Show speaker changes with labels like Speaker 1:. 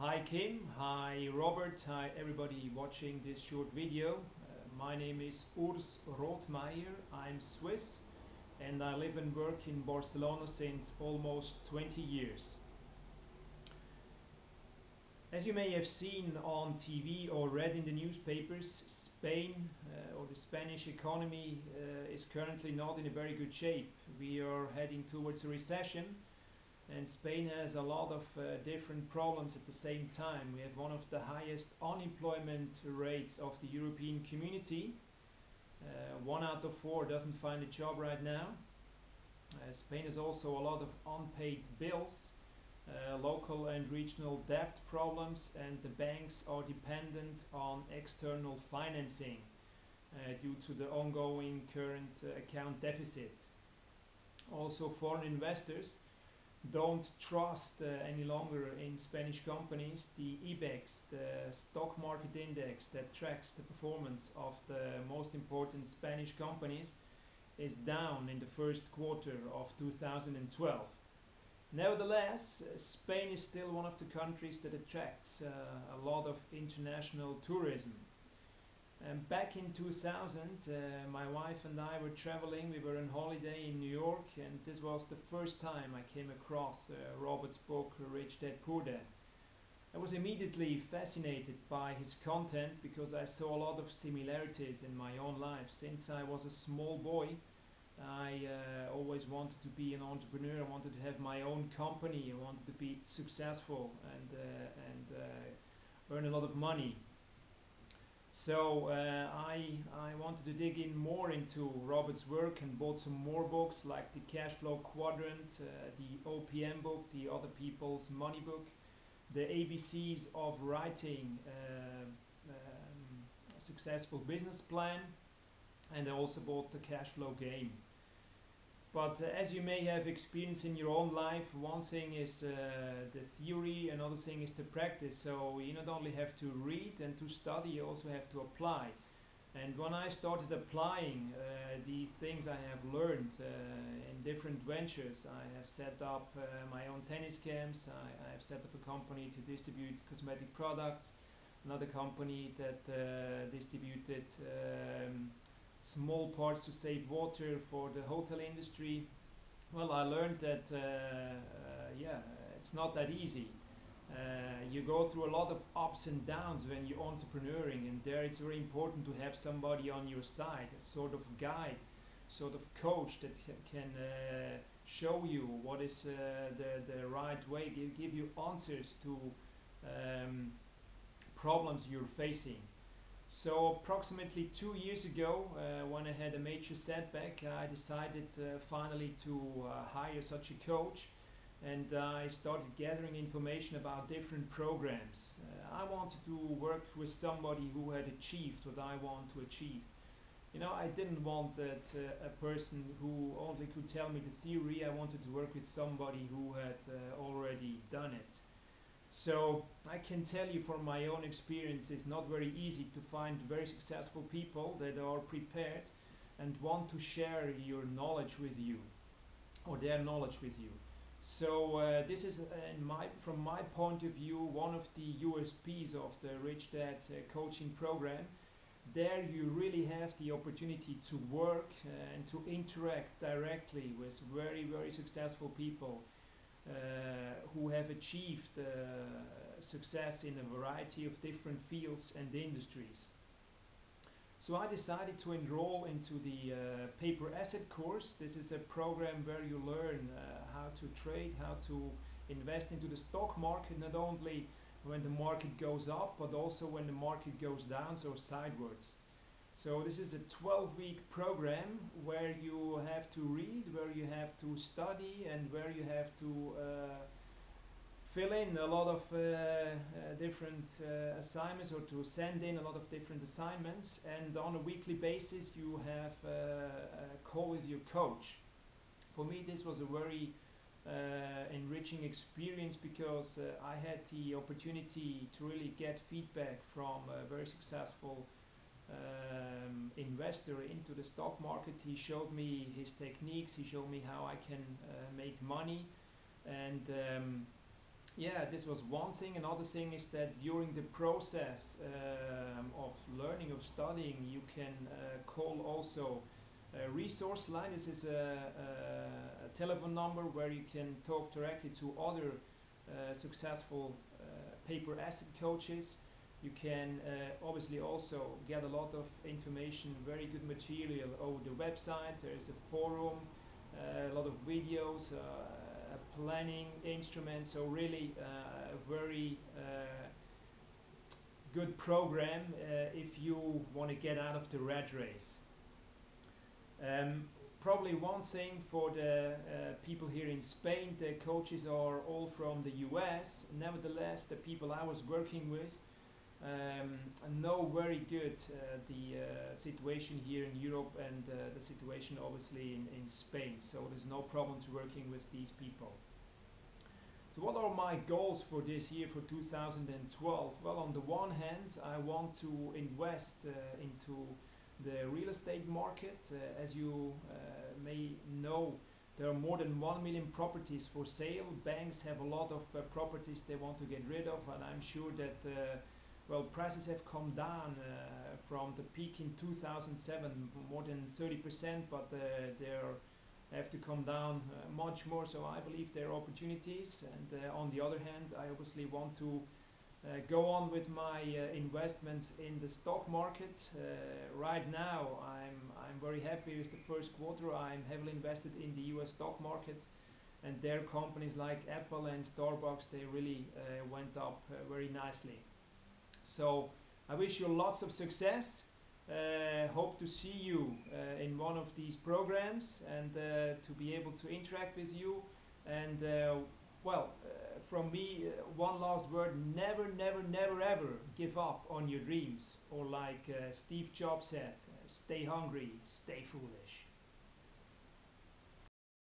Speaker 1: Hi Kim, hi Robert, hi everybody watching this short video. My name is Urs Rothmayr, I'm Swiss and I live and work in Barcelona since almost 20 years. As you may have seen on TV or read in the newspapers, Spain or the Spanish economy is currently not in a very good shape. We are heading towards a recession and Spain has a lot of different problems at the same time. We have one of the highest unemployment rates of the European community. 1 out of 4 doesn't find a job right now. Spain has also a lot of unpaid bills, local and regional debt problems, and the banks are dependent on external financing due to the ongoing current account deficit. Also, foreign investors don't trust any longer in Spanish companies. The IBEX, the stock market index that tracks the performance of the most important Spanish companies, is down in the first quarter of 2012. Nevertheless, Spain is still one of the countries that attracts a lot of international tourism. Back in 2000, my wife and I were traveling. We were on holiday in New York, and this was the first time I came across Robert's book, Rich Dad Poor Dad. I was immediately fascinated by his content because I saw a lot of similarities in my own life. Since I was a small boy, I always wanted to be an entrepreneur. I wanted to have my own company. I wanted to be successful and earn a lot of money. So I wanted to dig in more into Robert's work and bought some more books like the Cash Flow Quadrant, the OPM book, the Other People's Money book, the ABCs of Writing a Successful Business Plan, and I also bought the Cash Flow Game. But as you may have experienced in your own life, one thing is the theory, another thing is the practice. So you not only have to read and to study, you also have to apply. And when I started applying these things I have learned in different ventures, I have set up my own tennis camps, I have set up a company to distribute cosmetic products, another company that distributed small parts to save water for the hotel industry. Well, I learned that yeah, it's not that easy. You go through a lot of ups and downs when you're entrepreneuring, and there it's very important to have somebody on your side, a sort of guide, sort of coach that can show you what is the right way, give you answers to problems you're facing. So approximately 2 years ago, when I had a major setback, I decided finally to hire such a coach, and I started gathering information about different programs. I wanted to work with somebody who had achieved what I want to achieve. You know, I didn't want that a person who only could tell me the theory. I wanted to work with somebody who had already done it. So I can tell you from my own experience, it's not very easy to find very successful people that are prepared and want to share your knowledge with you or their knowledge with you. So this is, from my point of view, one of the USPs of the Rich Dad coaching program. There you really have the opportunity to work and to interact directly with very, very successful people who have achieved success in a variety of different fields and industries. So I decided to enroll into the paper asset course. This is a program where you learn how to trade, how to invest into the stock market, not only when the market goes up, but also when the market goes down, so sideways. So this is a 12-week program where you have to read, where you have to study, and where you have to fill in a lot of different assignments, or to send in a lot of different assignments. And on a weekly basis you have a call with your coach. For me this was a very enriching experience because I had the opportunity to really get feedback from a very successful investor into the stock market. He showed me his techniques, he showed me how I can make money, and Yeah, this was one thing. Another thing is that during the process of learning, of studying, you can call also a resource line. This is a telephone number where you can talk directly to other successful paper asset coaches. You can obviously also get a lot of information, very good material over the website. There is a forum, a lot of videos, a planning instrument. So really a very good program if you want to get out of the rat race. Um, Probably one thing for the people here in Spain, the coaches are all from the US. Nevertheless, the people I was working with um, know very good the situation here in Europe and the situation obviously in Spain. So there's no problem to working with these people. So what are my goals for this year, for 2012? Well, on the one hand, I want to invest into the real estate market. As you may know, there are more than 1 million properties for sale. Banks have a lot of properties they want to get rid of, and I'm sure that well, prices have come down from the peak in 2007, more than 30%, but they're have to come down much more. So I believe there are opportunities, and on the other hand, I obviously want to go on with my investments in the stock market. Right now, I'm very happy with the first quarter. I'm heavily invested in the U.S. stock market, and their companies like Apple and Starbucks, they really went up very nicely. So I wish you lots of success. Hope to see you in one of these programs and to be able to interact with you. And well, from me, one last word: never, never, never, ever give up on your dreams. Or like Steve Jobs said, stay hungry, stay foolish.